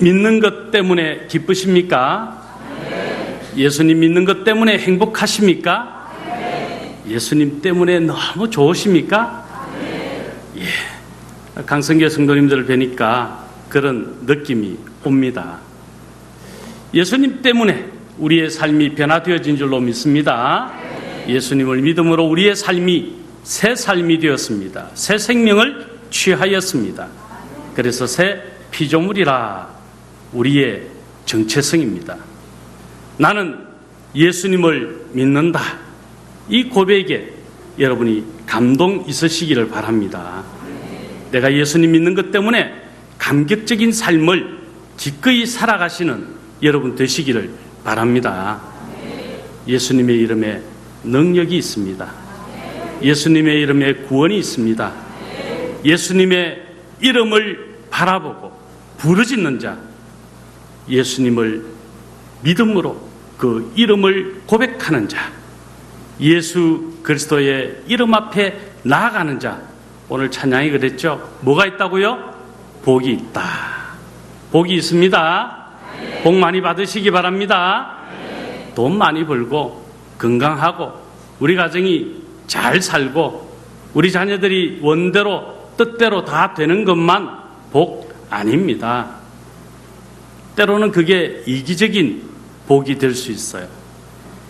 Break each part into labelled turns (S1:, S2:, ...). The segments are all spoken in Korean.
S1: 믿는 것 때문에 기쁘십니까? 예수님 믿는 것 때문에 행복하십니까? 예수님 때문에 너무 좋으십니까? 예. 강성교 성도님들을 뵈니까 그런 느낌이 옵니다. 예수님 때문에 우리의 삶이 변화되어진 줄로 믿습니다. 예수님을 믿음으로 우리의 삶이 새 삶이 되었습니다. 새 생명을 취하였습니다. 그래서 새 피조물이라 우리의 정체성입니다. 나는 예수님을 믿는다. 이 고백에 여러분이 감동 있으시기를 바랍니다. 내가 예수님 믿는 것 때문에 감격적인 삶을 기꺼이 살아가시는 여러분 되시기를 바랍니다. 예수님의 이름에 능력이 있습니다. 예수님의 이름에 구원이 있습니다. 예수님의 이름을 바라보고 부르짖는 자, 예수님을 믿음으로 그 이름을 고백하는 자, 예수 그리스도의 이름 앞에 나아가는 자, 오늘 찬양이 그랬죠? 뭐가 있다고요? 복이 있다. 복이 있습니다. 복 많이 받으시기 바랍니다. 돈 많이 벌고 건강하고 우리 가정이 잘 살고 우리 자녀들이 원대로 뜻대로 다 되는 것만 복 아닙니다. 때로는 그게 이기적인 복이 될 수 있어요.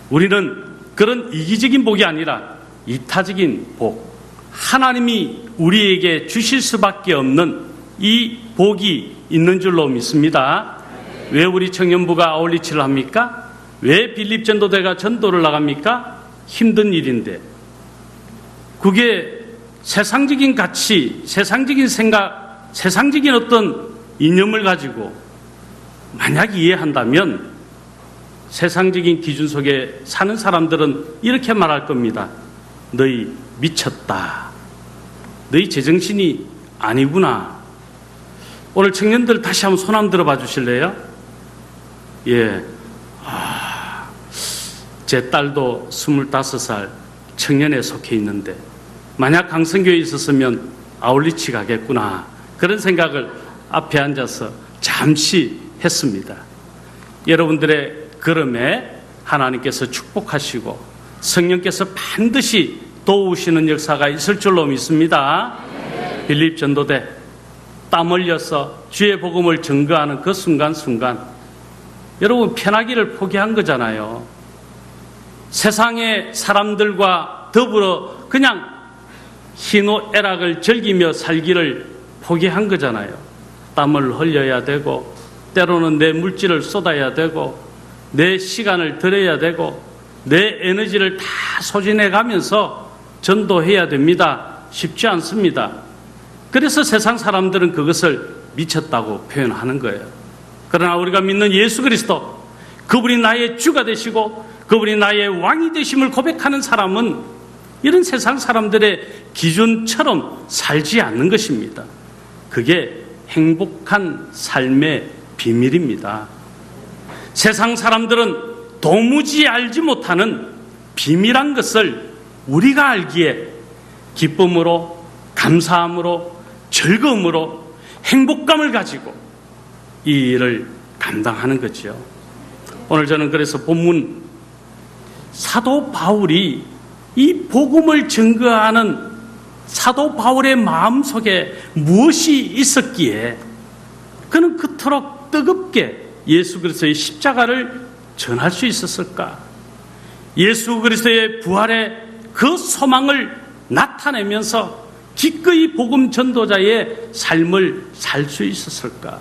S1: 우리는 그런 이기적인 복이 아니라 이타적인 복, 하나님이 우리에게 주실 수밖에 없는 이 복이 있는 줄로 믿습니다. 왜 우리 청년부가 아울리치를 합니까? 왜 빌립 전도대가 전도를 나갑니까? 힘든 일인데 그게 세상적인 가치, 세상적인 생각, 세상적인 어떤 이념을 가지고 만약 이해한다면 세상적인 기준 속에 사는 사람들은 이렇게 말할 겁니다. 너희 미쳤다. 너희 제정신이 아니구나. 오늘 청년들 다시 한번 손 한번 들어봐 주실래요? 예. 제 딸도 25살 청년에 속해 있는데 만약 강성교에 있었으면 아울리치 가겠구나. 그런 생각을 앞에 앉아서 잠시 했습니다. 여러분들의 걸음에 하나님께서 축복하시고 성령께서 반드시 도우시는 역사가 있을 줄로 믿습니다. 빌립 전도대 땀 흘려서 주의 복음을 증거하는 그 순간순간 여러분 편하기를 포기한 거잖아요. 세상의 사람들과 더불어 그냥 희노애락을 즐기며 살기를 포기한 거잖아요. 땀을 흘려야 되고 때로는 내 물질을 쏟아야 되고 내 시간을 들여야 되고 내 에너지를 다 소진해 가면서 전도해야 됩니다. 쉽지 않습니다. 그래서 세상 사람들은 그것을 미쳤다고 표현하는 거예요. 그러나 우리가 믿는 예수 그리스도, 그분이 나의 주가 되시고 그분이 나의 왕이 되심을 고백하는 사람은 이런 세상 사람들의 기준처럼 살지 않는 것입니다. 그게 행복한 삶의 비밀입니다. 세상 사람들은 도무지 알지 못하는 비밀한 것을 우리가 알기에 기쁨으로, 감사함으로, 즐거움으로, 행복감을 가지고 이 일을 감당하는 거죠. 오늘 저는 그래서 본문 사도 바울이 이 복음을 증거하는 사도 바울의 마음속에 무엇이 있었기에 그는 그토록 뜨겁게 예수 그리스도의 십자가를 전할 수 있었을까? 예수 그리스도의 부활의 그 소망을 나타내면서 기꺼이 복음 전도자의 삶을 살 수 있었을까?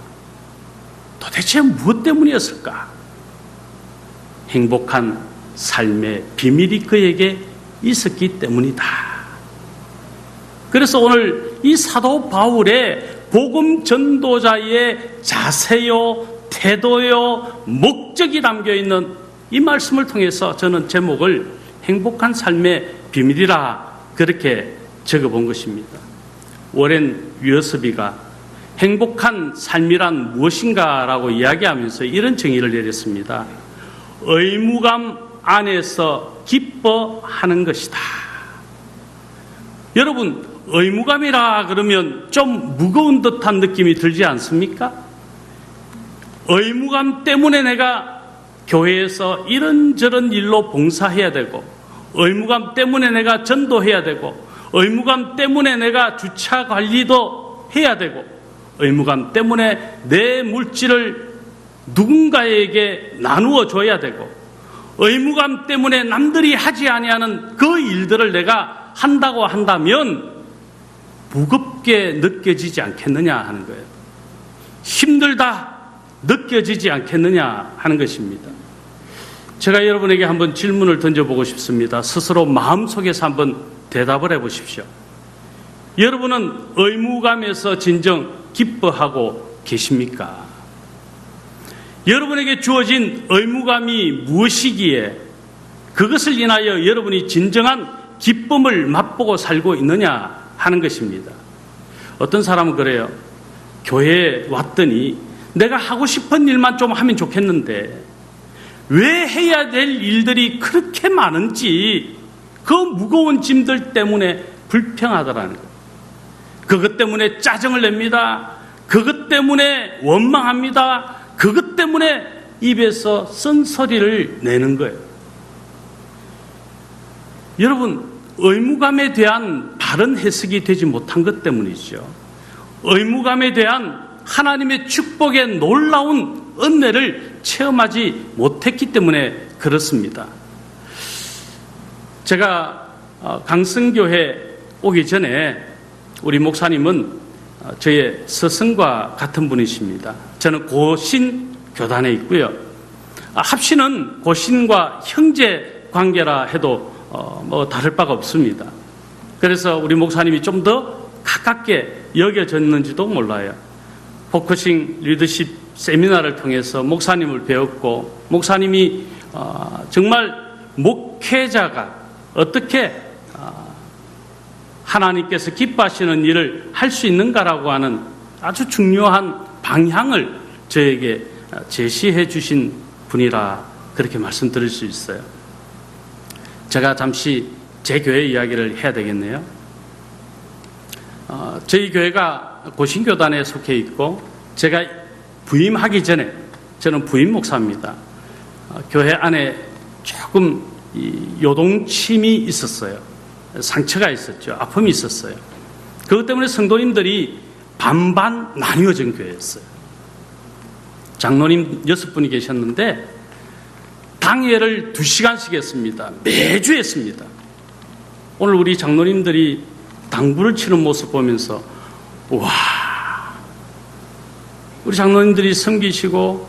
S1: 도대체 무엇 때문이었을까? 행복한 삶의 비밀이 그에게 있었기 때문이다. 그래서 오늘 이 사도 바울의 복음 전도자의 자세요, 태도요, 목적이 담겨있는 이 말씀을 통해서 저는 제목을 행복한 삶의 비밀이라 그렇게 적어본 것입니다. 워렌 위어스비가 행복한 삶이란 무엇인가라고 이야기하면서 이런 정의를 내렸습니다. 의무감 안에서 기뻐하는 것이다. 여러분, 의무감이라 그러면 좀 무거운 듯한 느낌이 들지 않습니까? 의무감 때문에 내가 교회에서 이런저런 일로 봉사해야 되고, 의무감 때문에 내가 전도해야 되고, 의무감 때문에 내가 주차 관리도 해야 되고, 의무감 때문에 내 물질을 누군가에게 나누어 줘야 되고, 의무감 때문에 남들이 하지 아니하는 그 일들을 내가 한다고 한다면 무겁게 느껴지지 않겠느냐 하는 거예요. 힘들다 느껴지지 않겠느냐 하는 것입니다. 제가 여러분에게 한번 질문을 던져보고 싶습니다. 스스로 마음속에서 한번 대답을 해보십시오. 여러분은 의무감에서 진정 기뻐하고 계십니까? 여러분에게 주어진 의무감이 무엇이기에 그것을 인하여 여러분이 진정한 기쁨을 맛보고 살고 있느냐 하는 것입니다. 어떤 사람은 그래요. 교회에 왔더니 내가 하고 싶은 일만 좀 하면 좋겠는데 왜 해야 될 일들이 그렇게 많은지 그 무거운 짐들 때문에 불평하더라는 거예요. 그것 때문에 짜증을 냅니다. 그것 때문에 원망합니다. 그것 때문에 입에서 쓴소리를 내는 거예요. 여러분, 의무감에 대한 바른 해석이 되지 못한 것 때문이죠. 의무감에 대한 하나님의 축복의 놀라운 은혜를 체험하지 못했기 때문에 그렇습니다. 제가 강성교회 오기 전에 우리 목사님은 저의 스승과 같은 분이십니다. 저는 고신 교단에 있고요. 합신은 고신과 형제 관계라 해도 뭐 다를 바가 없습니다. 그래서 우리 목사님이 좀 더 가깝게 여겨졌는지도 몰라요. 포커싱 리더십 세미나를 통해서 목사님을 배웠고, 목사님이 정말 목회자가 어떻게 하나님께서 기뻐하시는 일을 할 수 있는가라고 하는 아주 중요한 방향을 저에게 제시해 주신 분이라 그렇게 말씀드릴 수 있어요. 제가 잠시 제 교회 이야기를 해야 되겠네요. 저희 교회가 고신교단에 속해 있고, 제가 부임하기 전에, 저는 부임 목사입니다. 교회 안에 조금 요동침이 있었어요. 상처가 있었죠. 아픔이 있었어요. 그것 때문에 성도님들이 반반 나뉘어진 교회였어요. 장로님 6분이 계셨는데 당회를 2시간씩 했습니다. 매주 했습니다. 오늘 우리 장로님들이 당부를 치는 모습 보면서 와, 우리 장로님들이 섬기시고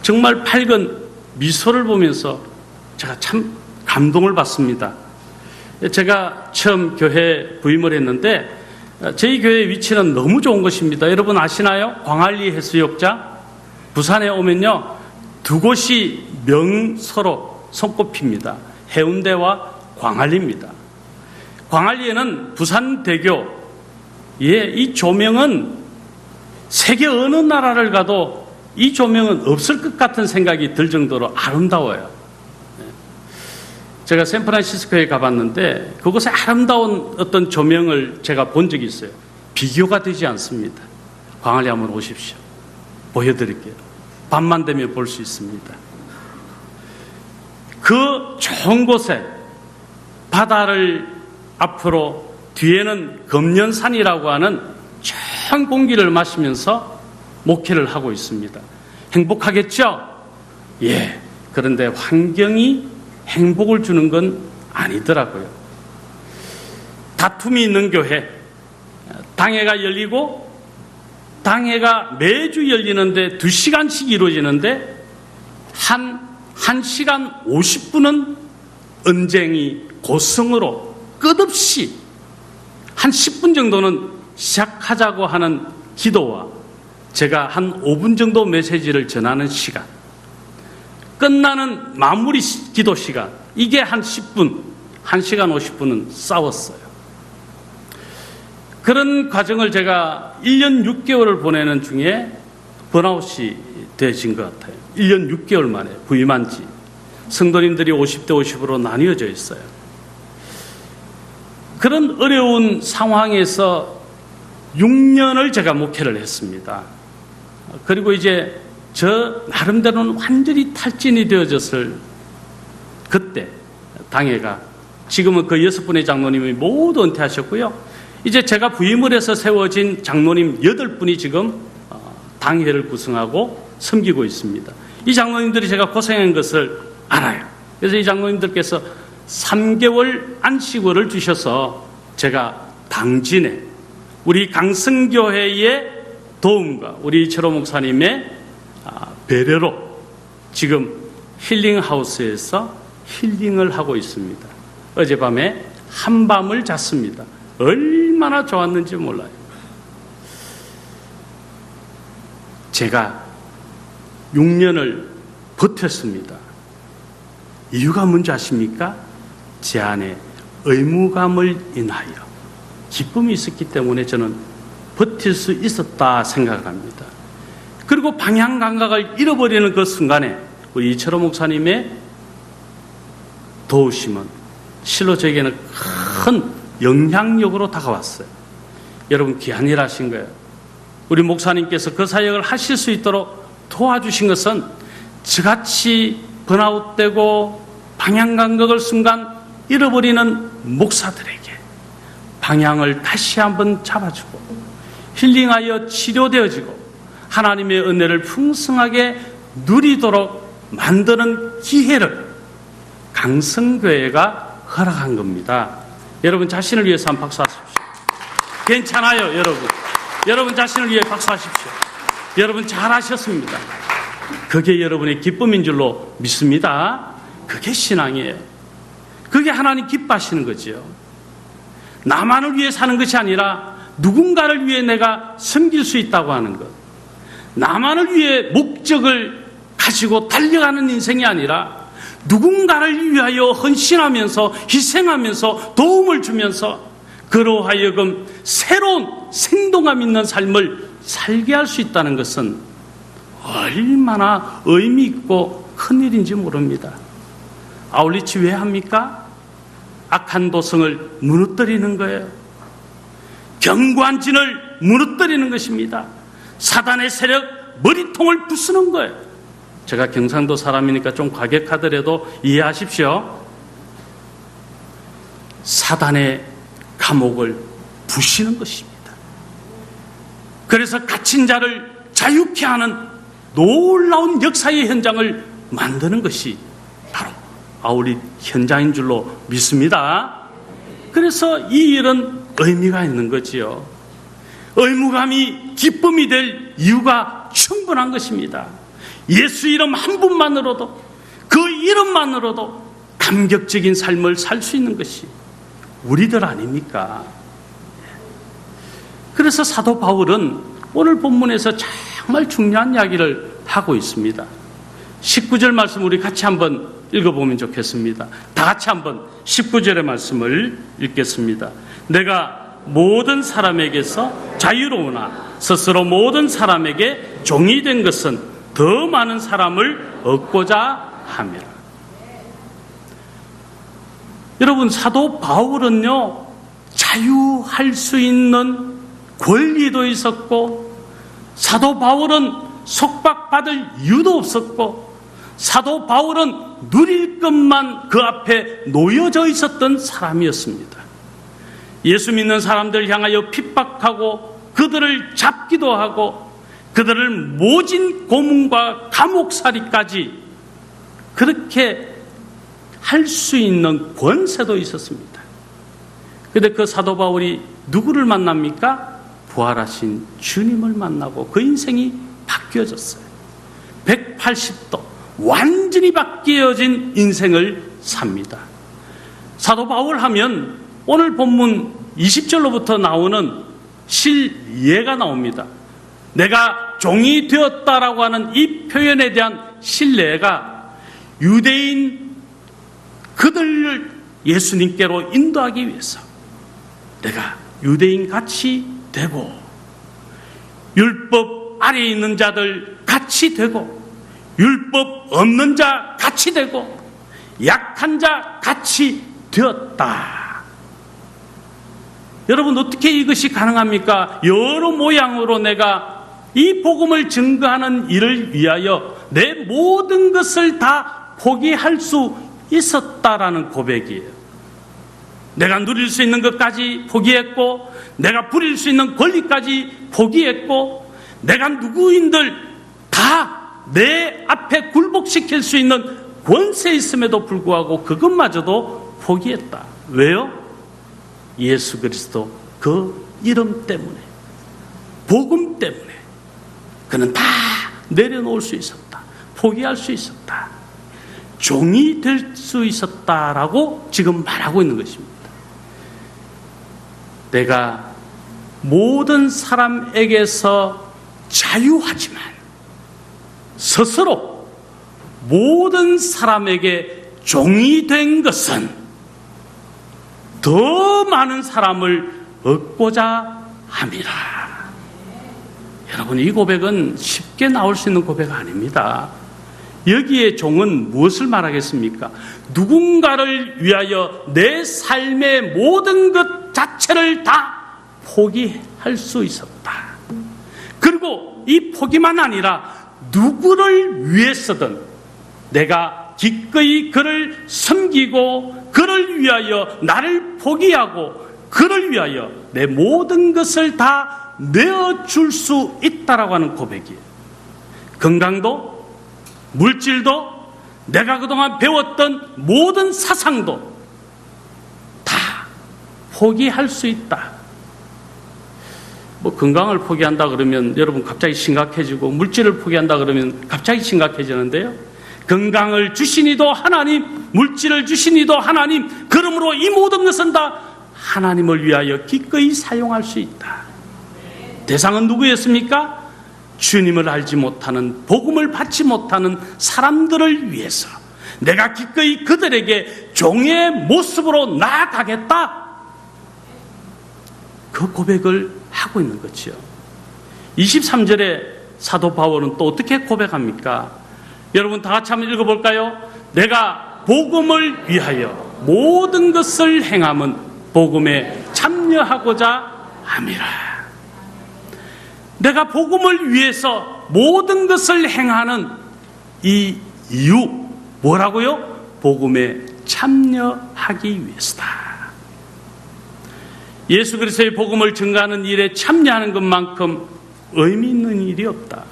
S1: 정말 밝은 미소를 보면서 제가 참 감동을 받습니다. 제가 처음 교회 부임을 했는데 저희 교회 위치는 너무 좋은 것입니다. 여러분 아시나요? 광안리 해수욕장. 부산에 오면요, 두 곳이 명소로 손꼽힙니다. 해운대와 광안리입니다. 광안리에는 부산대교, 이 조명은 세계 어느 나라를 가도 이 조명은 없을 것 같은 생각이 들 정도로 아름다워요. 제가 샌프란시스코에 가봤는데 그곳에 아름다운 어떤 조명을 제가 본 적이 있어요. 비교가 되지 않습니다. 광안리 한번 오십시오. 보여드릴게요. 밤만 되면 볼 수 있습니다. 그 좋은 곳에 바다를 앞으로 뒤에는 금년산이라고 하는 좋은 공기를 마시면서 목회를 하고 있습니다. 행복하겠죠? 예. 그런데 환경이 행복을 주는 건 아니더라고요. 다툼이 있는 교회, 당회가 열리고 당회가 매주 열리는데 2시간씩 이루어지는데 한 1시간 50분은 언쟁이 고성으로 끝없이 한 10분 정도는 시작하자고 하는 기도와 제가 한 5분 정도 메시지를 전하는 시간, 끝나는 마무리 기도 시간, 이게 한 10분, 1시간 50분은 싸웠어요. 그런 과정을 제가 1년 6개월을 보내는 중에 번아웃이 되어진 것 같아요. 1년 6개월 만에 부임한 지. 성도님들이 50대 50으로 나뉘어져 있어요. 그런 어려운 상황에서 6년을 제가 목회를 했습니다. 그리고 이제 저 나름대로는 완전히 탈진이 되어졌을 그때 당회가, 지금은 그 6분의 장로님이 모두 은퇴하셨고요. 이제 제가 부임을 해서 세워진 장로님 8분이 지금 당회를 구성하고 섬기고 있습니다. 이 장로님들이 제가 고생한 것을 알아요. 그래서 이 장로님들께서 3개월 안식월을 주셔서 제가 당진에 우리 강성교회의 도움과 우리 이철호 목사님의 배려로 지금 힐링하우스에서 힐링을 하고 있습니다. 어젯밤에 한밤을 잤습니다. 얼마나 좋았는지 몰라요. 제가 6년을 버텼습니다. 이유가 뭔지 아십니까? 제 안에 의무감을 인하여 기쁨이 있었기 때문에 저는 버틸 수 있었다 생각을 합니다. 그리고 방향 감각을 잃어버리는 그 순간에 우리 이철호 목사님의 도우심은 실로 저에게는 큰 영향력으로 다가왔어요. 여러분, 귀한 일 하신 거예요. 우리 목사님께서 그 사역을 하실 수 있도록 도와주신 것은 저같이 번아웃되고 방향 감각을 순간 잃어버리는 목사들에게 방향을 다시 한번 잡아주고 힐링하여 치료되어지고 하나님의 은혜를 풍성하게 누리도록 만드는 기회를 강성교회가 허락한 겁니다. 여러분 자신을 위해서 한번 박수하십시오. 괜찮아요, 여러분. 여러분 자신을 위해 박수하십시오. 여러분 잘하셨습니다. 그게 여러분의 기쁨인 줄로 믿습니다. 그게 신앙이에요. 그게 하나님 기뻐하시는 거지요. 나만을 위해 사는 것이 아니라 누군가를 위해 내가 섬길 수 있다고 하는 것. 나만을 위해 목적을 가지고 달려가는 인생이 아니라 누군가를 위하여 헌신하면서 희생하면서 도움을 주면서 그로 하여금 새로운 생동감 있는 삶을 살게 할 수 있다는 것은 얼마나 의미 있고 큰일인지 모릅니다. 아울리치 왜 합니까? 악한 도성을 무너뜨리는 거예요. 견고한 진을 무너뜨리는 것입니다. 사단의 세력 머리통을 부수는 거예요. 제가 경상도 사람이니까 좀 과격하더라도 이해하십시오. 사단의 감옥을 부시는 것입니다. 그래서 갇힌 자를 자유케 하는 놀라운 역사의 현장을 만드는 것이 바로 아울릿 현장인 줄로 믿습니다. 그래서 이 일은 의미가 있는 거지요. 의무감이 기쁨이 될 이유가 충분한 것입니다. 예수 이름 한 분만으로도, 그 이름만으로도 감격적인 삶을 살 수 있는 것이 우리들 아닙니까? 그래서 사도 바울은 오늘 본문에서 정말 중요한 이야기를 하고 있습니다. 19절 말씀 우리 같이 한번 읽어보면 좋겠습니다. 다 같이 한번 19절의 말씀을 읽겠습니다. 내가 모든 사람에게서 자유로우나 스스로 모든 사람에게 종이 된 것은 더 많은 사람을 얻고자 함이라. 여러분, 사도 바울은요, 자유할 수 있는 권리도 있었고, 사도 바울은 속박받을 이유도 없었고, 사도 바울은 누릴 것만 그 앞에 놓여져 있었던 사람이었습니다. 예수 믿는 사람들 향하여 핍박하고 그들을 잡기도 하고 그들을 모진 고문과 감옥살이까지 그렇게 할 수 있는 권세도 있었습니다. 그런데 그 사도 바울이 누구를 만납니까? 부활하신 주님을 만나고 그 인생이 바뀌어졌어요. 180도 완전히 바뀌어진 인생을 삽니다. 사도 바울 하면 오늘 본문 20절로부터 나오는 실예가 나옵니다. 내가 종이 되었다라고 하는 이 표현에 대한 신뢰가 유대인 그들을 예수님께로 인도하기 위해서 내가 유대인 같이 되고 율법 아래에 있는 자들 같이 되고 율법 없는 자 같이 되고 약한 자 같이 되었다. 여러분, 어떻게 이것이 가능합니까? 여러 모양으로 내가 이 복음을 증거하는 일을 위하여 내 모든 것을 다 포기할 수 있었다라는 고백이에요. 내가 누릴 수 있는 것까지 포기했고, 내가 부릴 수 있는 권리까지 포기했고, 내가 누구인들 다 내 앞에 굴복시킬 수 있는 권세 있음에도 불구하고 그것마저도 포기했다. 왜요? 예수 그리스도 그 이름 때문에, 복음 때문에 그는 다 내려놓을 수 있었다. 포기할 수 있었다. 종이 될 수 있었다라고 지금 말하고 있는 것입니다. 내가 모든 사람에게서 자유하지만 스스로 모든 사람에게 종이 된 것은 더 많은 사람을 얻고자 함이라. 여러분, 이 고백은 쉽게 나올 수 있는 고백 아닙니다. 여기에 종은 무엇을 말하겠습니까? 누군가를 위하여 내 삶의 모든 것 자체를 다 포기할 수 있었다. 그리고 이 포기만 아니라 누구를 위해서든 내가 기꺼이 그를 섬기고 그를 위하여 나를 포기하고 그를 위하여 내 모든 것을 다 내어줄 수 있다라고 하는 고백이에요. 건강도, 물질도, 내가 그동안 배웠던 모든 사상도 다 포기할 수 있다. 뭐 건강을 포기한다 그러면 여러분 갑자기 심각해지고, 물질을 포기한다 그러면 갑자기 심각해지는데요. 건강을 주신 이도 하나님, 물질을 주신 이도 하나님, 그러므로 이 모든 것은 다 하나님을 위하여 기꺼이 사용할 수 있다. 대상은 누구였습니까? 주님을 알지 못하는, 복음을 받지 못하는 사람들을 위해서 내가 기꺼이 그들에게 종의 모습으로 나아가겠다. 그 고백을 하고 있는 거죠. 23절에 사도 바울은 또 어떻게 고백합니까? 여러분 다 같이 한번 읽어볼까요? 내가 복음을 위하여 모든 것을 행함은 복음에 참여하고자 함이라. 내가 복음을 위해서 모든 것을 행하는 이 이유 뭐라고요? 복음에 참여하기 위해서다. 예수 그리스도의 복음을 증거하는 일에 참여하는 것만큼 의미 있는 일이 없다.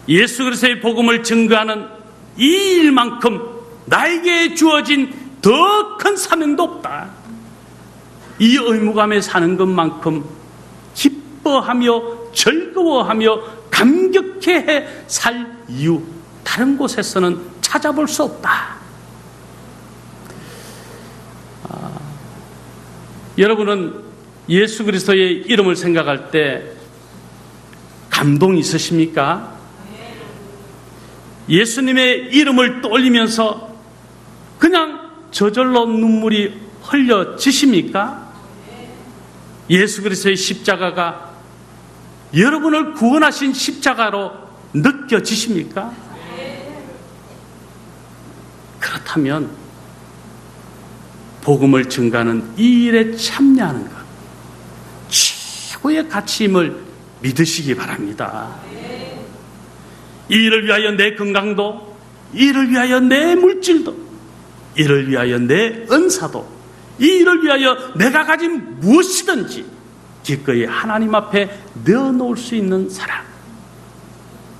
S1: 예수 그리스도의 복음을 증거하는 이 일만큼 나에게 주어진 더 큰 사명도 없다. 이 의무감에 사는 것만큼 기뻐하며 즐거워하며 감격해 살 이유 다른 곳에서는 찾아볼 수 없다. 여러분은 예수 그리스도의 이름을 생각할 때 감동이 있으십니까? 예수님의 이름을 떠올리면서 그냥 저절로 눈물이 흘려지십니까? 예수 그리스도의 십자가가 여러분을 구원하신 십자가로 느껴지십니까? 그렇다면 복음을 증가하는 이 일에 참여하는 것, 최고의 가치임을 믿으시기 바랍니다. 이 일을 위하여 내 건강도, 이 일을 위하여 내 물질도, 이 일을 위하여 내 은사도, 이 일을 위하여 내가 가진 무엇이든지 기꺼이 하나님 앞에 내어놓을 수 있는 사람,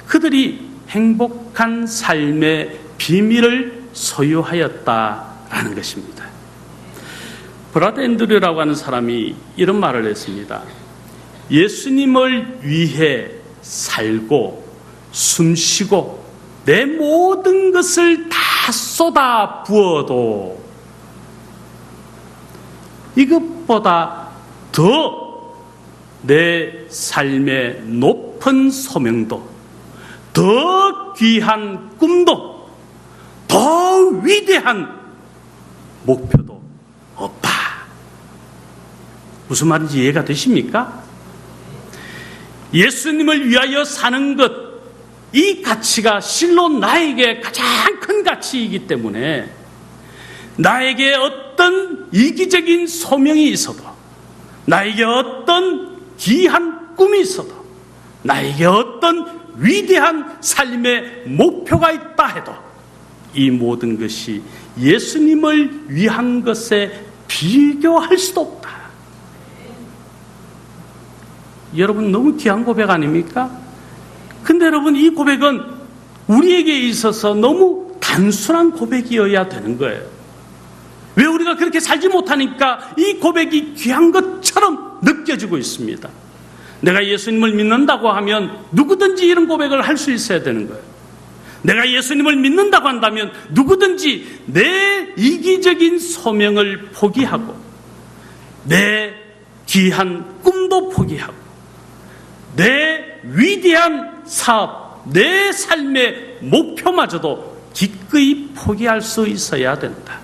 S1: 그들이 행복한 삶의 비밀을 소유하였다라는 것입니다. 브라드 앤드류라고 하는 사람이 이런 말을 했습니다. 예수님을 위해 살고 숨쉬고 내 모든 것을 다 쏟아 부어도 이것보다 더 내 삶의 높은 소명도, 더 귀한 꿈도, 더 위대한 목표도 없다. 무슨 말인지 이해가 되십니까? 예수님을 위하여 사는 것, 이 가치가 실로 나에게 가장 큰 가치이기 때문에 나에게 어떤 이기적인 소명이 있어도, 나에게 어떤 귀한 꿈이 있어도, 나에게 어떤 위대한 삶의 목표가 있다 해도 이 모든 것이 예수님을 위한 것에 비교할 수도 없다. 여러분, 너무 귀한 고백 아닙니까? 근데 여러분, 이 고백은 우리에게 있어서 너무 단순한 고백이어야 되는 거예요. 왜 우리가 그렇게 살지 못하니까 이 고백이 귀한 것처럼 느껴지고 있습니다. 내가 예수님을 믿는다고 하면 누구든지 이런 고백을 할 수 있어야 되는 거예요. 내가 예수님을 믿는다고 한다면 누구든지 내 이기적인 소명을 포기하고 내 귀한 꿈도 포기하고 내 위대한 사업, 내 삶의 목표마저도 기꺼이 포기할 수 있어야 된다.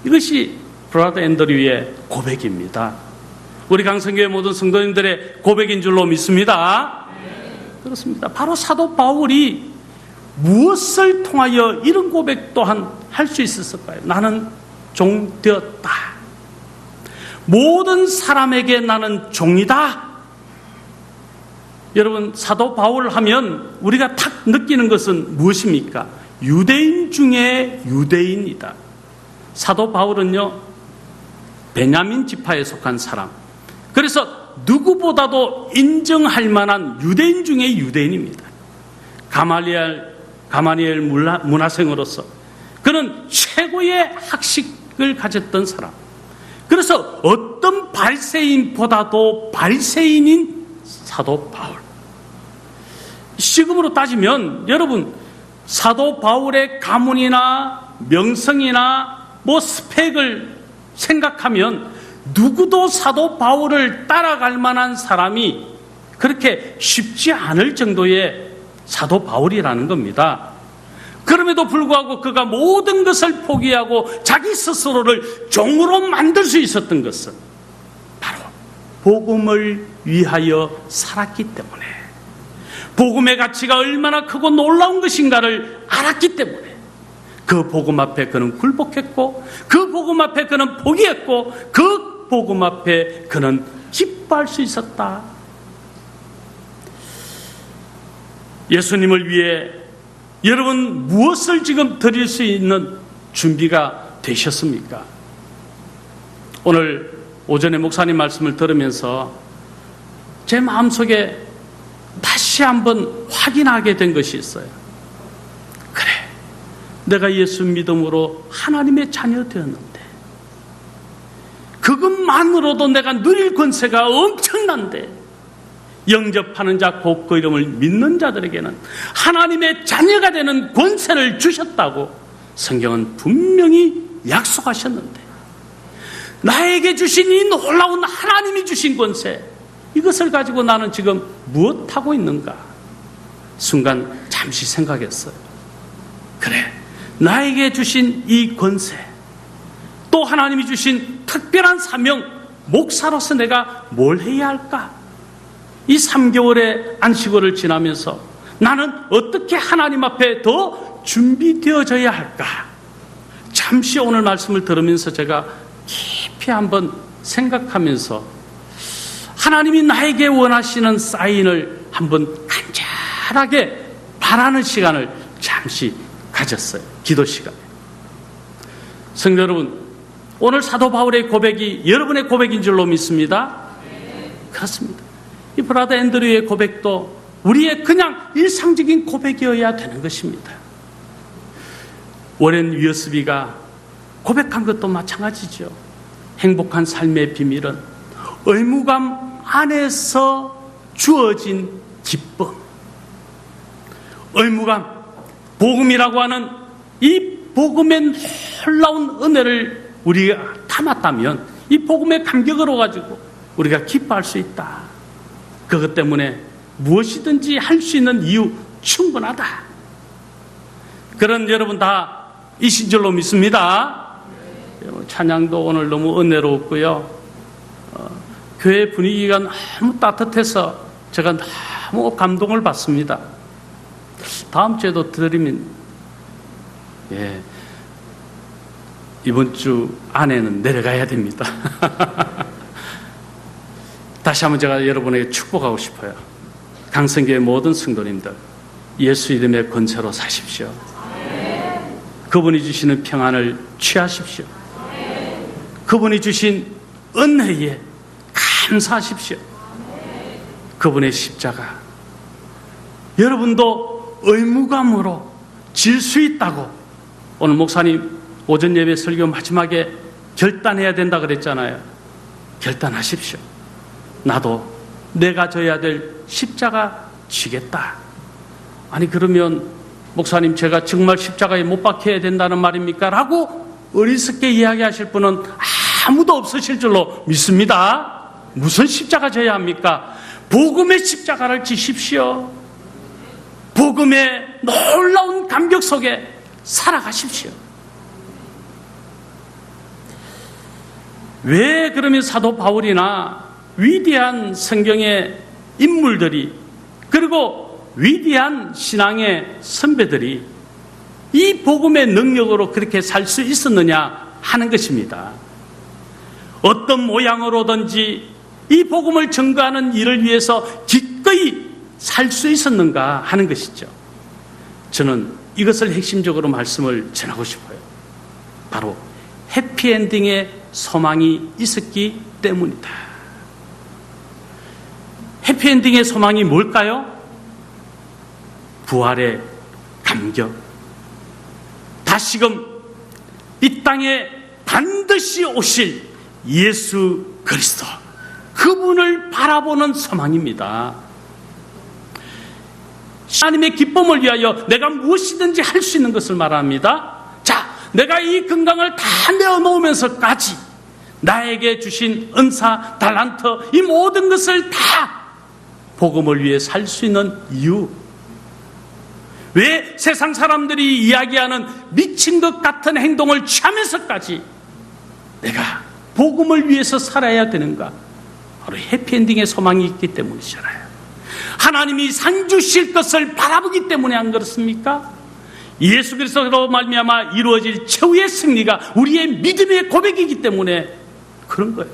S1: 이것이 브라더 앤드류의 고백입니다. 우리 강성교회 모든 성도님들의 고백인 줄로 믿습니다. 그렇습니다. 바로 사도 바울이 무엇을 통하여 이런 고백 또한 할 수 있었을까요? 나는 종 되었다. 모든 사람에게 나는 종이다. 여러분, 사도 바울 하면 우리가 탁 느끼는 것은 무엇입니까? 유대인 중에 유대인이다. 사도 바울은요, 베냐민 지파에 속한 사람. 그래서 누구보다도 인정할 만한 유대인 중에 유대인입니다. 가마리엘 문화생으로서 그는 최고의 학식을 가졌던 사람. 그래서 어떤 바리새인보다도 바리새인인 사도 바울. 지금으로 따지면 여러분, 사도 바울의 가문이나 명성이나 스펙을 생각하면 누구도 사도 바울을 따라갈 만한 사람이 그렇게 쉽지 않을 정도의 사도 바울이라는 겁니다. 그럼에도 불구하고 그가 모든 것을 포기하고 자기 스스로를 종으로 만들 수 있었던 것은 바로 복음을 위하여 살았기 때문에, 복음의 가치가 얼마나 크고 놀라운 것인가를 알았기 때문에 그 복음 앞에 그는 굴복했고, 그 복음 앞에 그는 포기했고, 그 복음 앞에 그는 기뻐할 수 있었다. 예수님을 위해 여러분 무엇을 지금 드릴 수 있는 준비가 되셨습니까? 오늘 오전에 목사님 말씀을 들으면서 제 마음속에 다시 한번 확인하게 된 것이 있어요. 그래, 내가 예수 믿음으로 하나님의 자녀 되었는데 그것만으로도 내가 누릴 권세가 엄청난데, 영접하는 자 곧 그 이름을 믿는 자들에게는 하나님의 자녀가 되는 권세를 주셨다고 성경은 분명히 약속하셨는데, 나에게 주신 이 놀라운 하나님이 주신 권세, 이것을 가지고 나는 지금 무엇하고 있는가? 순간 잠시 생각했어요. 그래, 나에게 주신 이 권세, 또 하나님이 주신 특별한 사명, 목사로서 내가 뭘 해야 할까? 이 3개월의 안식월을 지나면서 나는 어떻게 하나님 앞에 더 준비되어져야 할까? 잠시 오늘 말씀을 들으면서 제가 깊이 한번 생각하면서 하나님이 나에게 원하시는 사인을 한번 간절하게 바라는 시간을 잠시 가졌어요. 기도 시간에. 성도 여러분, 오늘 사도 바울의 고백이 여러분의 고백인 줄로 믿습니다. 그렇습니다. 이 브라더 앤드류의 고백도 우리의 그냥 일상적인 고백이어야 되는 것입니다. 워렌 위어스비가 고백한 것도 마찬가지죠. 행복한 삶의 비밀은 의무감 안에서 주어진 기쁨. 의무감, 복음이라고 하는 이 복음의 놀라운 은혜를 우리가 담았다면 이 복음의 감격으로 가지고 우리가 기뻐할 수 있다. 그것 때문에 무엇이든지 할 수 있는 이유 충분하다. 그런 여러분 다 이신 줄로 믿습니다. 찬양도 오늘 너무 은혜로웠고요. 교회 분위기가 너무 따뜻해서 제가 너무 감동을 받습니다. 다음 주에도 드리면, 이번 주 안에는 내려가야 됩니다. 다시 한번 제가 여러분에게 축복하고 싶어요. 강성교회 모든 성도님들, 예수 이름의 권세로 사십시오. 그분이 주시는 평안을 취하십시오. 그분이 주신 은혜에 감사하십시오. 그분의 십자가, 여러분도 의무감으로 질 수 있다고 오늘 목사님 오전 예배 설교 마지막에 결단해야 된다 그랬잖아요. 결단하십시오. 나도 내가 져야 될 십자가 지겠다. 아니 그러면 목사님 제가 정말 십자가에 못 박혀야 된다는 말입니까? 라고 어리석게 이야기하실 분은 아무도 없으실 줄로 믿습니다. 무슨 십자가 져야 합니까? 복음의 십자가를 지십시오. 복음의 놀라운 감격 속에 살아가십시오. 왜 그러면 사도 바울이나 위대한 성경의 인물들이, 그리고 위대한 신앙의 선배들이 이 복음의 능력으로 그렇게 살 수 있었느냐 하는 것입니다. 어떤 모양으로든지 이 복음을 증거하는 일을 위해서 기꺼이 살 수 있었는가 하는 것이죠. 저는 이것을 핵심적으로 말씀을 전하고 싶어요. 바로 해피엔딩의 소망이 있었기 때문이다. 해피엔딩의 소망이 뭘까요? 부활의 감격. 다시금 이 땅에 반드시 오실 예수 그리스도, 그분을 바라보는 소망입니다. 하나님의 기쁨을 위하여 내가 무엇이든지 할 수 있는 것을 말합니다. 자, 내가 이 건강을 다 내어놓으면서까지 나에게 주신 은사, 달란트, 이 모든 것을 다 복음을 위해 살 수 있는 이유. 왜 세상 사람들이 이야기하는 미친 것 같은 행동을 취하면서까지 내가 복음을 위해서 살아야 되는가? 바로 해피엔딩의 소망이 있기 때문이잖아요. 하나님이 상 주실 것을 바라보기 때문에 안 그렇습니까? 예수 그리스도로 말미암아 이루어질 최후의 승리가 우리의 믿음의 고백이기 때문에 그런 거예요.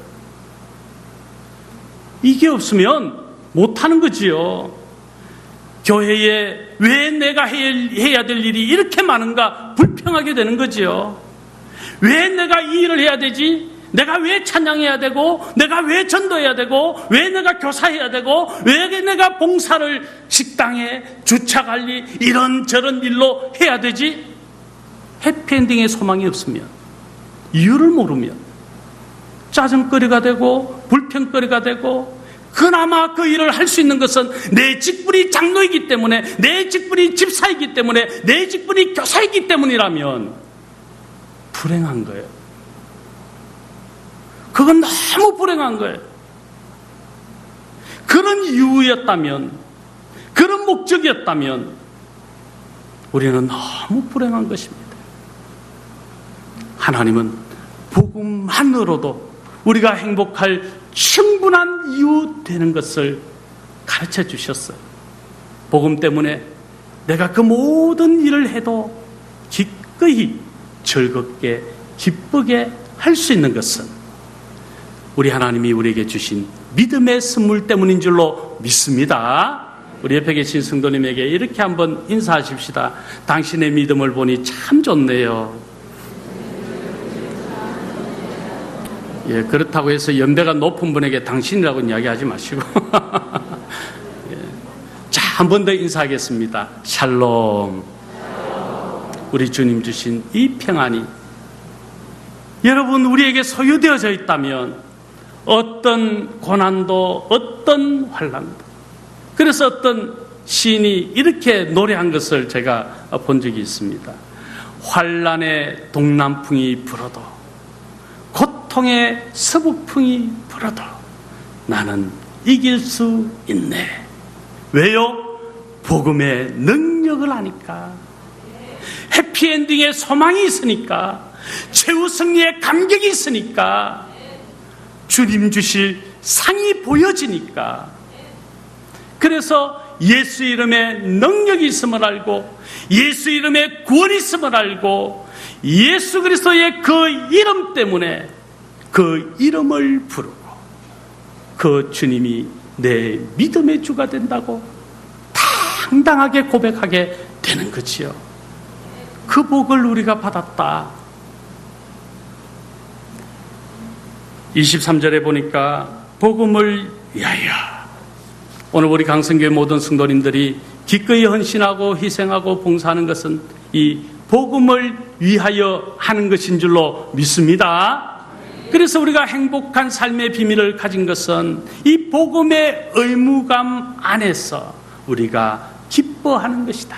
S1: 이게 없으면 못하는 거지요. 교회에 왜 내가 해야 될 일이 이렇게 많은가 불평하게 되는 거지요. 왜 내가 이 일을 해야 되지? 내가 왜 찬양해야 되고, 내가 왜 전도해야 되고, 왜 내가 교사해야 되고, 왜 내가 봉사를 식당에 주차관리 이런저런 일로 해야 되지? 해피엔딩의 소망이 없으면, 이유를 모르면 짜증거리가 되고 불평거리가 되고, 그나마 그 일을 할 수 있는 것은 내 직분이 장로이기 때문에, 내 직분이 집사이기 때문에, 내 직분이 교사이기 때문이라면 불행한 거예요. 그건 너무 불행한 거예요. 그런 이유였다면, 그런 목적이었다면 우리는 너무 불행한 것입니다. 하나님은 복음만으로도 우리가 행복할 충분한 이유 되는 것을 가르쳐 주셨어요. 복음 때문에 내가 그 모든 일을 해도 기꺼이 즐겁게 기쁘게 할 수 있는 것은 우리 하나님이 우리에게 주신 믿음의 선물 때문인 줄로 믿습니다. 우리 옆에 계신 성도님에게 이렇게 한번 인사하십시다. 당신의 믿음을 보니 참 좋네요. 예, 그렇다고 해서 연배가 높은 분에게 당신이라고 이야기하지 마시고 예. 자, 한 번 더 인사하겠습니다. 샬롬. 우리 주님 주신 이 평안이 여러분 우리에게 소유되어져 있다면 어떤 고난도, 어떤 환난도, 그래서 어떤 시인이 이렇게 노래한 것을 제가 본 적이 있습니다. 환난의 동남풍이 불어도, 고통의 서북풍이 불어도 나는 이길 수 있네. 왜요? 복음의 능력을 아니까, 해피엔딩의 소망이 있으니까, 최후 승리의 감격이 있으니까, 주님 주실 상이 보여지니까. 그래서 예수 이름에 능력이 있음을 알고, 예수 이름에 구원이 있음을 알고, 예수 그리스도의 그 이름 때문에 그 이름을 부르고, 그 주님이 내 믿음의 주가 된다고 당당하게 고백하게 되는 거지요. 그 복을 우리가 받았다. 23절에 보니까 복음을 위하여, 오늘 우리 강성교회 모든 성도님들이 기꺼이 헌신하고 희생하고 봉사하는 것은 이 복음을 위하여 하는 것인 줄로 믿습니다. 그래서 우리가 행복한 삶의 비밀을 가진 것은 이 복음의 의무감 안에서 우리가 기뻐하는 것이다.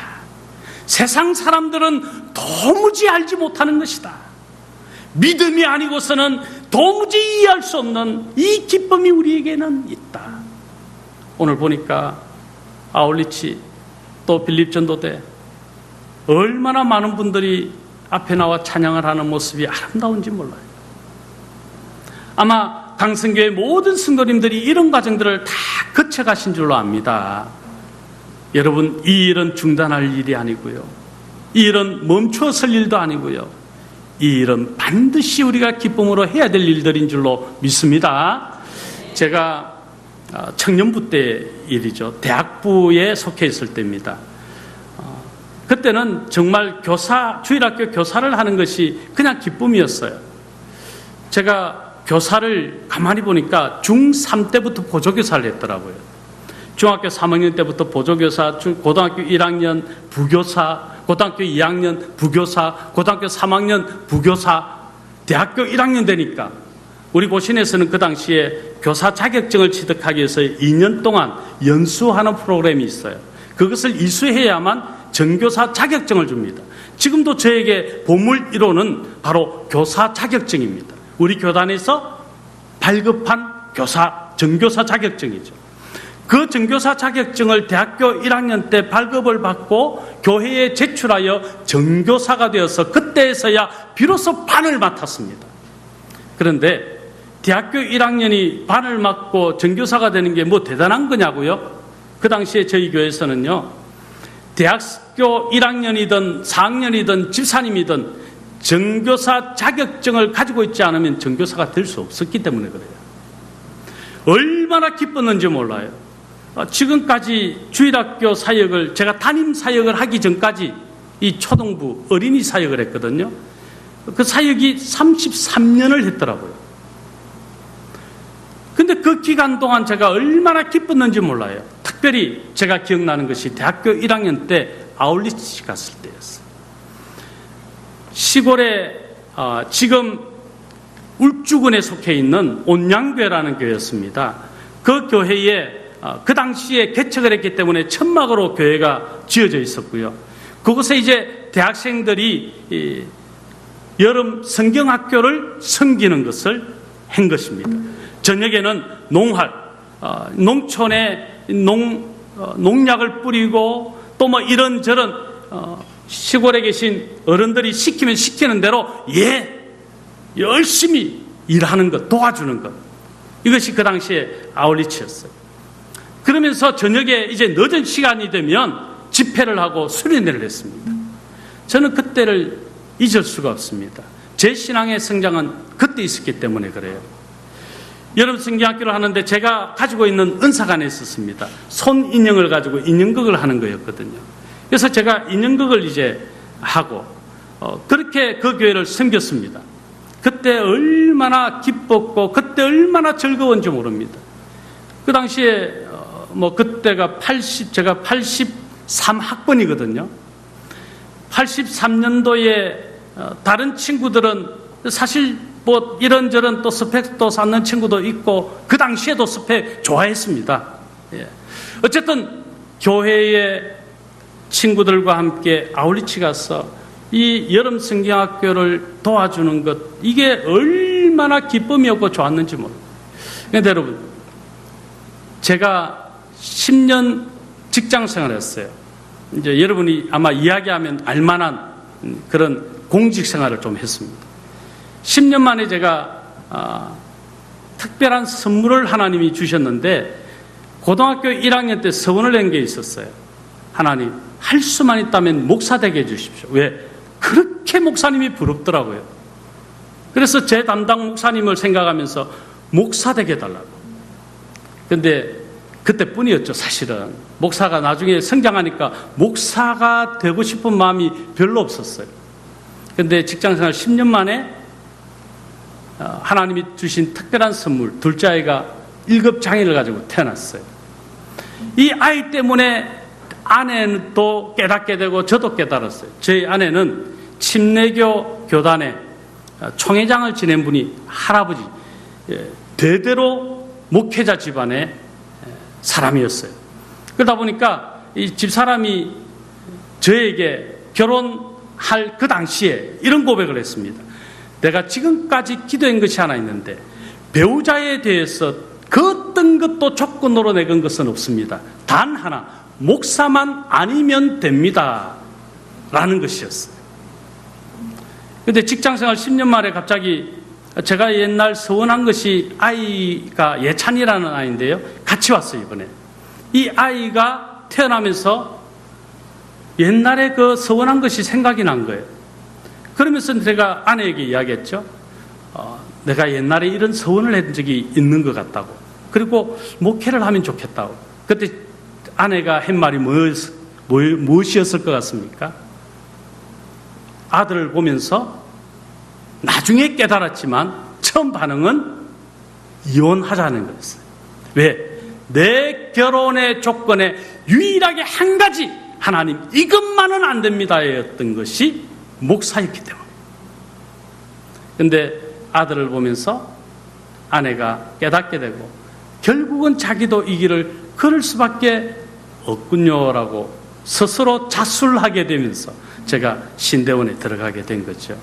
S1: 세상 사람들은 도무지 알지 못하는 것이다. 믿음이 아니고서는 도무지 이해할 수 없는 이 기쁨이 우리에게는 있다. 오늘 보니까 아울리치 또 빌립전도대 얼마나 많은 분들이 앞에 나와 찬양을 하는 모습이 아름다운지 몰라요. 아마 강성교회 모든 성도님들이 이런 과정들을 다 거쳐가신 줄로 압니다. 여러분, 이 일은 중단할 일이 아니고요, 이 일은 멈추어 설 일도 아니고요, 이 일은 반드시 우리가 기쁨으로 해야 될 일들인 줄로 믿습니다. 제가 청년부 때 일이죠. 대학부에 속해 있을 때입니다. 그때는 정말 주일학교 교사를 하는 것이 그냥 기쁨이었어요. 제가 교사를 가만히 보니까 중3 때부터 보조교사를 했더라고요. 중학교 3학년 때부터 보조교사, 고등학교 1학년 부교사, 고등학교 2학년 부교사, 고등학교 3학년 부교사, 대학교 1학년 되니까 우리 고신에서는 그 당시에 교사 자격증을 취득하기 위해서 2년 동안 연수하는 프로그램이 있어요. 그것을 이수해야만 전교사 자격증을 줍니다. 지금도 저에게 보물 1호는 바로 교사 자격증입니다. 우리 교단에서 발급한 전교사 자격증이죠. 그 전교사 자격증을 대학교 1학년 때 발급을 받고 교회에 제출하여 전교사가 되어서 그때에서야 비로소 반을 맡았습니다. 그런데 대학교 1학년이 반을 맡고 전교사가 되는 게 뭐 대단한 거냐고요? 그 당시에 저희 교회에서는요, 대학교 1학년이든 4학년이든 집사님이든 전교사 자격증을 가지고 있지 않으면 전교사가 될 수 없었기 때문에 그래요. 얼마나 기뻤는지 몰라요. 지금까지 주일학교 사역을, 제가 담임 사역을 하기 전까지 이 초등부 어린이 사역을 했거든요. 그 사역이 33년을 했더라고요. 근데 그 기간 동안 제가 얼마나 기뻤는지 몰라요. 특별히 제가 기억나는 것이 대학교 1학년 때 아울리치 갔을 때였어요. 시골에 지금 울주군에 속해 있는 온양교회라는 교회였습니다. 그 교회에 그 당시에 개척을 했기 때문에 천막으로 교회가 지어져 있었고요. 그곳에 이제 대학생들이 여름 성경학교를 섬기는 것을 한 것입니다. 저녁에는 농촌에 농약을 뿌리고 또 뭐 이런저런 시골에 계신 어른들이 시키면 시키는 대로 열심히 일하는 것, 도와주는 것, 이것이 그 당시에 아울리치였어요. 그러면서 저녁에 이제 늦은 시간이 되면 집회를 하고 수련회를 했습니다. 저는 그때를 잊을 수가 없습니다. 제 신앙의 성장은 그때 있었기 때문에 그래요. 여름 성경학교를 하는데 제가 가지고 있는 은사가 하나 있었습니다. 손 인형을 가지고 인형극을 하는 거였거든요. 그래서 제가 인형극을 이제 하고 그렇게 그 교회를 섬겼습니다. 그때 얼마나 기뻤고 그때 얼마나 즐거운지 모릅니다. 그 당시에 그때가 제가 83학번이거든요. 83년도에 다른 친구들은 사실 뭐 이런저런 또 스펙도 쌓는 친구도 있고 그 당시에도 스펙 좋아했습니다. 어쨌든 교회의 친구들과 함께 아울리치 가서 이 여름 성경학교를 도와주는 것, 이게 얼마나 기쁨이었고 좋았는지 모릅니다. 그런데 여러분, 제가 10년 직장생활을 했어요. 이제 여러분이 아마 이야기하면 알만한 그런 공직생활을 좀 했습니다. 10년 만에 제가 특별한 선물을 하나님이 주셨는데 고등학교 1학년 때 서원을 낸 게 있었어요. 하나님, 할 수만 있다면 목사 되게 해주십시오. 왜? 그렇게 목사님이 부럽더라고요. 그래서 제 담당 목사님을 생각하면서 목사 되게 해달라고. 그런데 그때뿐이었죠. 사실은 목사가 나중에 성장하니까 목사가 되고 싶은 마음이 별로 없었어요. 그런데 직장생활 10년 만에 하나님이 주신 특별한 선물, 둘째 아이가 1급 장애를 가지고 태어났어요. 이 아이 때문에 아내는 또 깨닫게 되고 저도 깨달았어요. 저희 아내는 침례교 교단의 총회장을 지낸 분이 할아버지, 대대로 목회자 집안의 사람이었어요. 그러다 보니까 이 집사람이 저에게 결혼할 그 당시에 이런 고백을 했습니다. 내가 지금까지 기도한 것이 하나 있는데 배우자에 대해서 그 어떤 것도 조건으로 내건 것은 없습니다. 단 하나, 목사만 아니면 됩니다. 라는 것이었어요. 그런데 직장생활 10년 만에 갑자기 제가 옛날 서원한 것이 아이가 예찬이라는 아이인데요. 같이 왔어요, 이번에. 이 아이가 태어나면서 옛날에 그 서원한 것이 생각이 난 거예요. 그러면서 제가 아내에게 이야기했죠. 내가 옛날에 이런 서원을 한 적이 있는 것 같다고. 그리고 목회를 하면 좋겠다고. 그때 아내가 한 말이 무엇이었을 것 같습니까? 아들을 보면서 나중에 깨달았지만 처음 반응은 이혼하자는 거였어요. 왜? 내 결혼의 조건에 유일하게 한 가지, 하나님 이것만은 안 됩니다였던 것이 목사였기 때문에. 그런데 아들을 보면서 아내가 깨닫게 되고 결국은 자기도 이 길을 걸을 수밖에 없군요라고 스스로 자술하게 되면서 제가 신대원에 들어가게 된 거죠.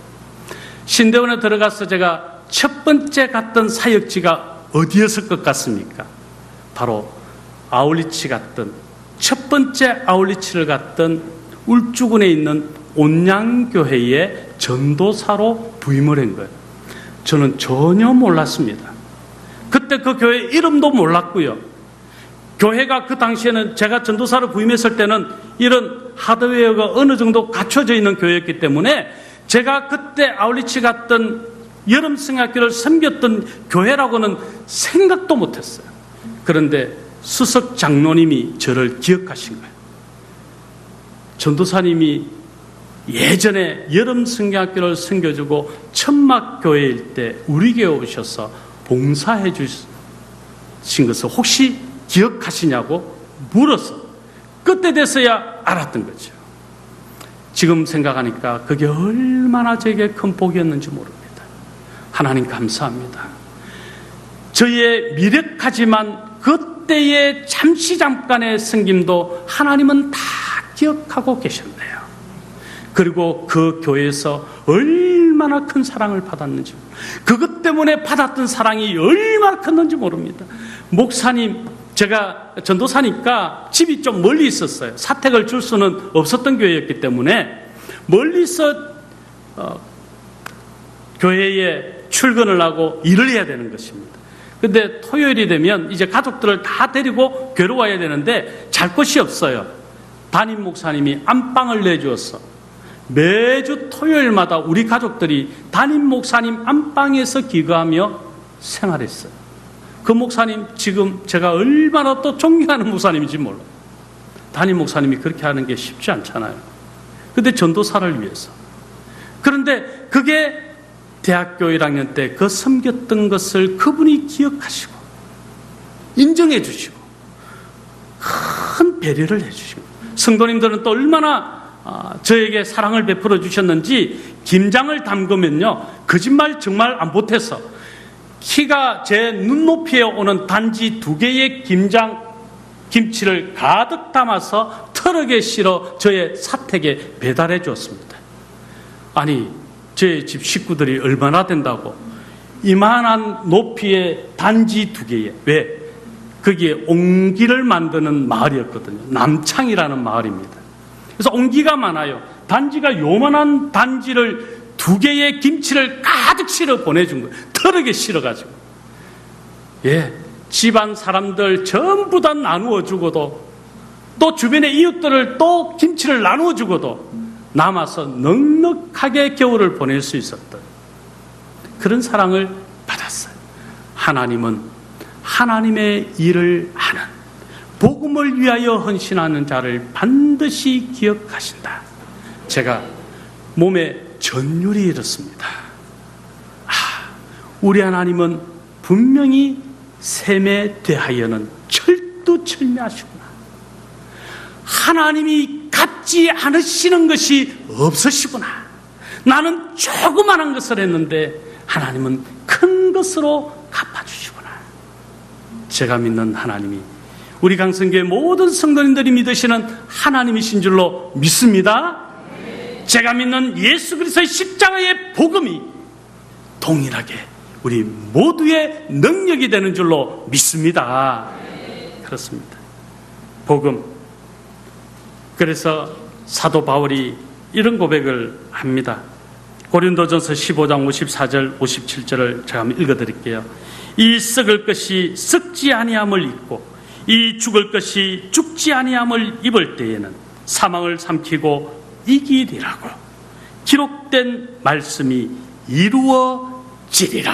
S1: 신대원에 들어가서 제가 첫 번째 갔던 사역지가 어디였을 것 같습니까? 바로 아울리치 갔던, 첫 번째 아울리치를 갔던 울주군에 있는 온양교회의 전도사로 부임을 한 거예요. 저는 전혀 몰랐습니다. 그때 그 교회 이름도 몰랐고요. 교회가 그 당시에는 제가 전도사로 부임했을 때는 이런 하드웨어가 어느 정도 갖춰져 있는 교회였기 때문에 제가 그때 아울리치 갔던 여름 성악교를 섬겼던 교회라고는 생각도 못했어요. 그런데 수석 장로님이 저를 기억하신 거예요. 전도사님이 예전에 여름 성경학교를 섬겨주고 천막교회일 때 우리 교회 오셔서 봉사해 주신 것을 혹시 기억하시냐고 물어서 그때 돼서야 알았던 거죠. 지금 생각하니까 그게 얼마나 제게 큰 복이었는지 모릅니다. 하나님 감사합니다. 저의 미력하지만 그때의 잠깐의 섬김도 하나님은 다 기억하고 계셨네요. 그리고 그 교회에서 얼마나 큰 사랑을 받았는지, 그것 때문에 받았던 사랑이 얼마나 컸는지 모릅니다. 목사님, 제가 전도사니까 집이 좀 멀리 있었어요. 사택을 줄 수는 없었던 교회였기 때문에 멀리서 교회에 출근을 하고 일을 해야 되는 것입니다. 근데 토요일이 되면 이제 가족들을 다 데리고 교회로 와야 되는데 잘 곳이 없어요. 담임 목사님이 안방을 내주었어. 매주 토요일마다 우리 가족들이 담임 목사님 안방에서 기거하며 생활했어요. 그 목사님 지금 제가 얼마나 또 존경하는 목사님인지 몰라요. 담임 목사님이 그렇게 하는 게 쉽지 않잖아요. 근데 전도사를 위해서. 그런데 그게 대학교 1학년 때 그 섬겼던 것을 그분이 기억하시고 인정해 주시고 큰 배려를 해 주시고, 성도님들은 또 얼마나 저에게 사랑을 베풀어 주셨는지 김장을 담그면요, 거짓말 정말 안 보태서 키가 제 눈높이에 오는 단지 2개의 김치를 가득 담아서 트럭에 실어 저의 사택에 배달해 주었습니다. 아니, 제 집 식구들이 얼마나 된다고 이만한 높이의 단지 2개에, 왜? 거기에 옹기를 만드는 마을이었거든요. 남창이라는 마을입니다. 그래서 옹기가 많아요. 단지가 요만한 단지를 2개의 김치를 가득 실어 보내준 거예요. 트럭에 실어가지고. 예, 집안 사람들 전부 다 나누어 주고도, 또 주변의 이웃들을 또 김치를 나누어 주고도 남아서 넉넉하게 겨울을 보낼 수 있었던 그런 사랑을 받았어요. 하나님은 하나님의 일을 하는, 복음을 위하여 헌신하는 자를 반드시 기억하신다. 제가 몸에 전율이 이렇습니다. 우리 하나님은 분명히 셈에 대하여는 철두철미하시구나. 하나님이 갚지 않으시는 것이 없으시구나. 나는 조그마한 것을 했는데 하나님은 큰 것으로 갚아주시구나. 제가 믿는 하나님이 우리 강성교회 모든 성도님들이 믿으시는 하나님이신 줄로 믿습니다. 제가 믿는 예수 그리스도의 십자가의 복음이 동일하게 우리 모두의 능력이 되는 줄로 믿습니다. 그렇습니다. 복음. 그래서 사도 바울이 이런 고백을 합니다. 고린도전서 15장 54절 57절을 제가 한번 읽어드릴게요. 이 썩을 것이 썩지 아니함을 입고 이 죽을 것이 죽지 아니함을 입을 때에는 사망을 삼키고 이기리라고 기록된 말씀이 이루어지리라.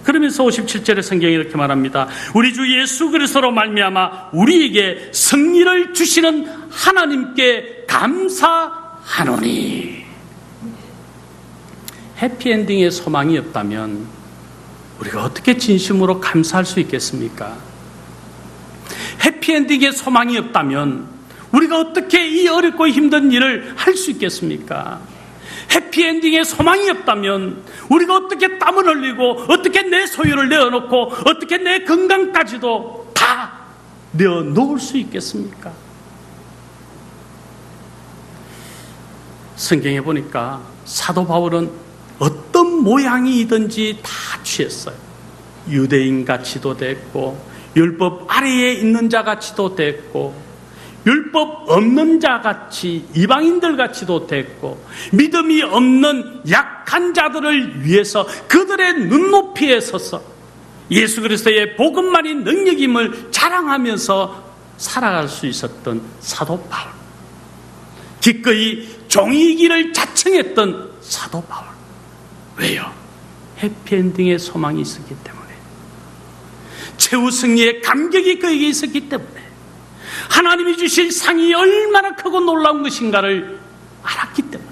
S1: 그러면서 57절의 성경이 이렇게 말합니다. 우리 주 예수 그리스도로 말미암아 우리에게 승리를 주시는 하나님께 감사하노니. 해피엔딩의 소망이 없다면 우리가 어떻게 진심으로 감사할 수 있겠습니까? 해피엔딩의 소망이 없다면 우리가 어떻게 이 어렵고 힘든 일을 할 수 있겠습니까? 해피엔딩의 소망이 없다면 우리가 어떻게 땀을 흘리고 어떻게 내 소유를 내어놓고 어떻게 내 건강까지도 다 내어놓을 수 있겠습니까? 성경에 보니까 사도 바울은 어떤 모양이든지 다 취했어요. 유대인같이도 됐고 율법 아래에 있는 자같이도 됐고 율법 없는 자같이 이방인들같이도 됐고 믿음이 없는 약한 자들을 위해서 그들의 눈높이에 서서 예수 그리스도의 복음만이 능력임을 자랑하면서 살아갈 수 있었던 사도 바울. 기꺼이 종의 길을 자청했던 사도 바울. 왜요? 해피엔딩의 소망이 있었기 때문에, 최후 승리의 감격이 그에게 있었기 때문에, 하나님이 주실 상이 얼마나 크고 놀라운 것인가를 알았기 때문에,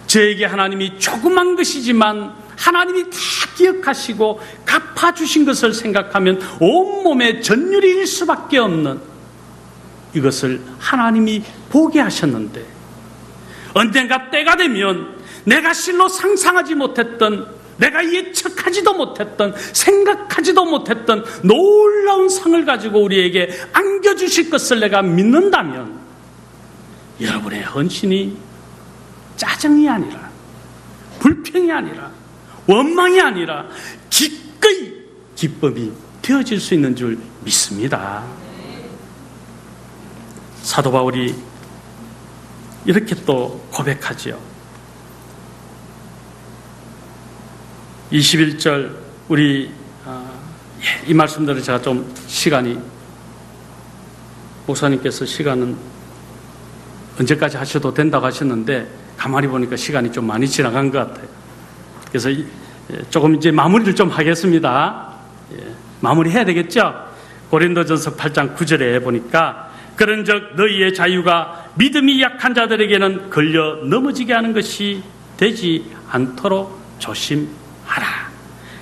S1: 저에게 하나님이 조그만 것이지만 하나님이 다 기억하시고 갚아주신 것을 생각하면 온몸에 전율이 일 수밖에 없는 이것을 하나님이 보게 하셨는데, 언젠가 때가 되면 내가 실로 상상하지 못했던, 내가 예측하지도 못했던, 생각하지도 못했던 놀라운 상을 가지고 우리에게 안겨주실 것을 내가 믿는다면 여러분의 헌신이 짜증이 아니라, 불평이 아니라, 원망이 아니라 기꺼이 기쁨이 되어질 수 있는 줄 믿습니다. 사도 바울이 이렇게 또 고백하지요. 21절 우리 이 말씀들을 제가 좀 시간이, 목사님께서 시간은 언제까지 하셔도 된다고 하셨는데 가만히 보니까 시간이 좀 많이 지나간 것 같아요. 그래서 조금 이제 마무리를 좀 하겠습니다. 마무리 해야 되겠죠? 고린도전서 8장 9절에 보니까 그런즉 너희의 자유가 믿음이 약한 자들에게는 걸려 넘어지게 하는 것이 되지 않도록 조심하라.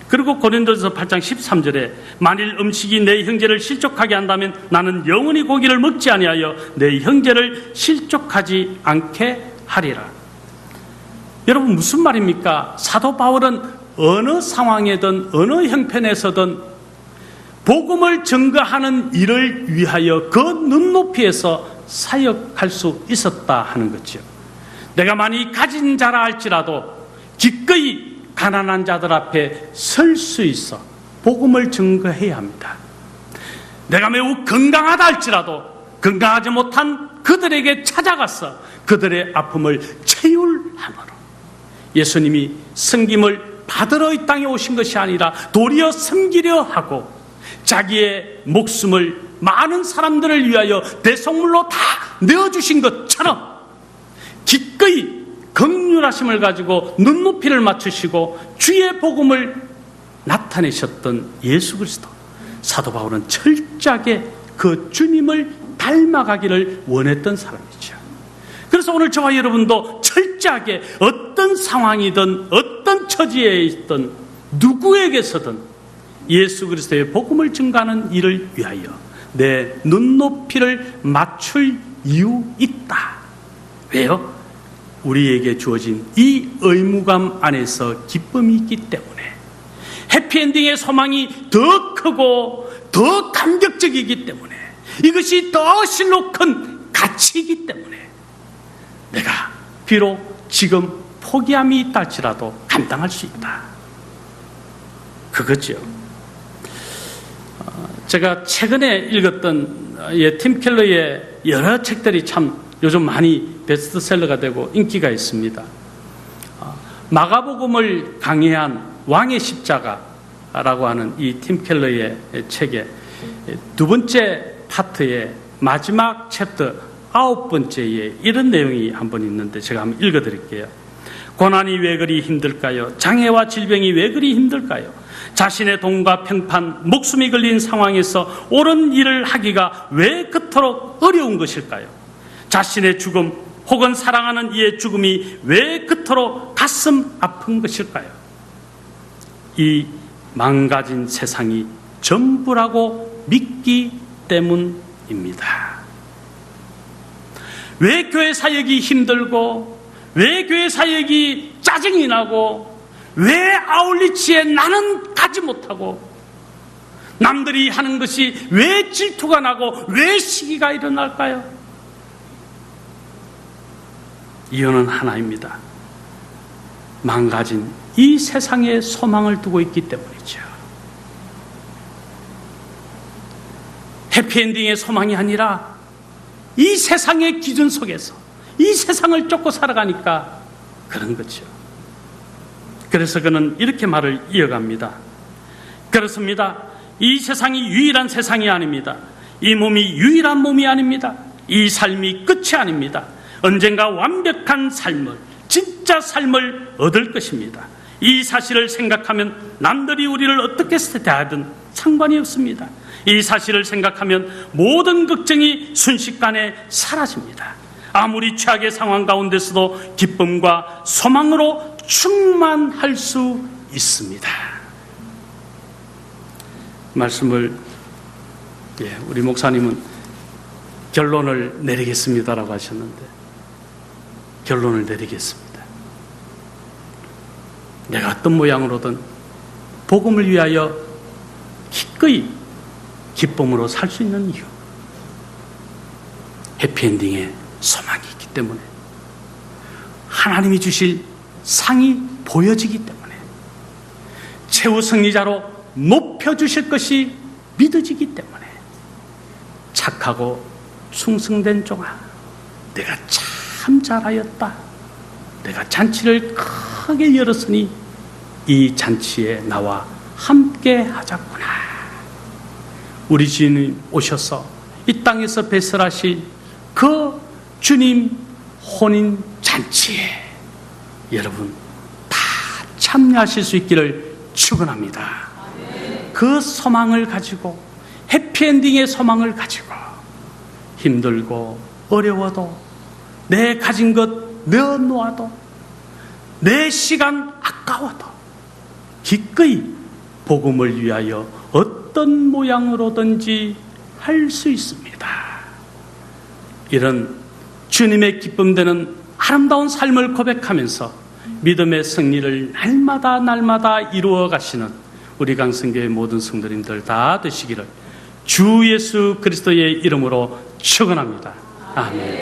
S1: 그리고 고린도전서 8장 13절에 만일 음식이 내 형제를 실족하게 한다면 나는 영원히 고기를 먹지 아니하여 내 형제를 실족하지 않게 하리라. 여러분, 무슨 말입니까? 사도 바울은 어느 상황에든 어느 형편에서든 복음을 증거하는 일을 위하여 그 눈높이에서 사역할 수 있었다 하는 거죠. 내가 많이 가진 자라 할지라도 기꺼이 가난한 자들 앞에 설 수 있어 복음을 증거해야 합니다. 내가 매우 건강하다 할지라도 건강하지 못한 그들에게 찾아가서 그들의 아픔을 채울함으로, 예수님이 섬김을 받으러 이 땅에 오신 것이 아니라 도리어 섬기려 하고 자기의 목숨을 많은 사람들을 위하여 대속물로 다 내어주신 것처럼 기꺼이 긍휼하심을 가지고 눈높이를 맞추시고 주의 복음을 나타내셨던 예수 그리스도, 사도 바울은 철저하게 그 주님을 닮아가기를 원했던 사람이죠. 그래서 오늘 저와 여러분도 철저하게 어떤 상황이든 어떤 처지에 있든 누구에게서든 예수 그리스도의 복음을 증거하는 일을 위하여 내 눈높이를 맞출 이유 있다. 왜요? 우리에게 주어진 이 의무감 안에서 기쁨이 있기 때문에, 해피엔딩의 소망이 더 크고 더 감격적이기 때문에, 이것이 더 실로 큰 가치이기 때문에 내가 비록 지금 포기함이 있다 할지라도 감당할 수 있다. 그거죠. 제가 최근에 읽었던 팀 켈러의 여러 책들이 참 요즘 많이 베스트셀러가 되고 인기가 있습니다. 마가복음을 강해한 왕의 십자가라고 하는 이 팀 켈러의 책에 두 번째 파트의 마지막 챕터 9번째에 이런 내용이 한번 있는데 제가 한번 읽어드릴게요. 고난이 왜 그리 힘들까요? 장애와 질병이 왜 그리 힘들까요? 자신의 돈과 평판, 목숨이 걸린 상황에서 옳은 일을 하기가 왜 그토록 어려운 것일까요? 자신의 죽음 혹은 사랑하는 이의 죽음이 왜 그토록 가슴 아픈 것일까요? 이 망가진 세상이 전부라고 믿기 때문입니다. 왜 교회 사역이 힘들고, 왜 교회 사역이 짜증이 나고, 왜 아울리치에 나는 가지 못하고, 남들이 하는 것이 왜 질투가 나고 왜 시기가 일어날까요? 이유는 하나입니다. 망가진 이 세상에 소망을 두고 있기 때문이죠. 해피엔딩의 소망이 아니라 이 세상의 기준 속에서 이 세상을 쫓고 살아가니까 그런 거죠. 그래서 그는 이렇게 말을 이어갑니다. 그렇습니다. 이 세상이 유일한 세상이 아닙니다. 이 몸이 유일한 몸이 아닙니다. 이 삶이 끝이 아닙니다. 언젠가 완벽한 삶을, 진짜 삶을 얻을 것입니다. 이 사실을 생각하면 남들이 우리를 어떻게 대하든 상관이 없습니다. 이 사실을 생각하면 모든 걱정이 순식간에 사라집니다. 아무리 최악의 상황 가운데서도 기쁨과 소망으로 충만할 수 있습니다. 말씀을 우리 목사님은 결론을 내리겠습니다라고 하셨는데, 결론을 내리겠습니다. 내가 어떤 모양으로든 복음을 위하여 기꺼이 기쁨으로 살 수 있는 이유, 해피엔딩의 소망이 있기 때문에, 하나님이 주실 상이 보여지기 때문에, 최후 승리자로 높여주실 것이 믿어지기 때문에, 착하고 충성된 종아, 내가 참 잘하였다. 내가 잔치를 크게 열었으니 이 잔치에 나와 함께 하자꾸나. 우리 주님 오셔서 이 땅에서 배설하실 그 주님 혼인 잔치에 여러분 다 참여하실 수 있기를 축원합니다. 그 소망을 가지고, 해피엔딩의 소망을 가지고, 힘들고 어려워도, 내 가진 것 내어놓아도, 내 시간 아까워도 기꺼이 복음을 위하여 어떤 모양으로든지 할 수 있습니다. 이런 주님의 기쁨되는 아름다운 삶을 고백하면서 믿음의 승리를 날마다 이루어 가시는 우리 강성교회 모든 성도님들 다 되시기를 주 예수 그리스도의 이름으로 축원합니다. 아멘.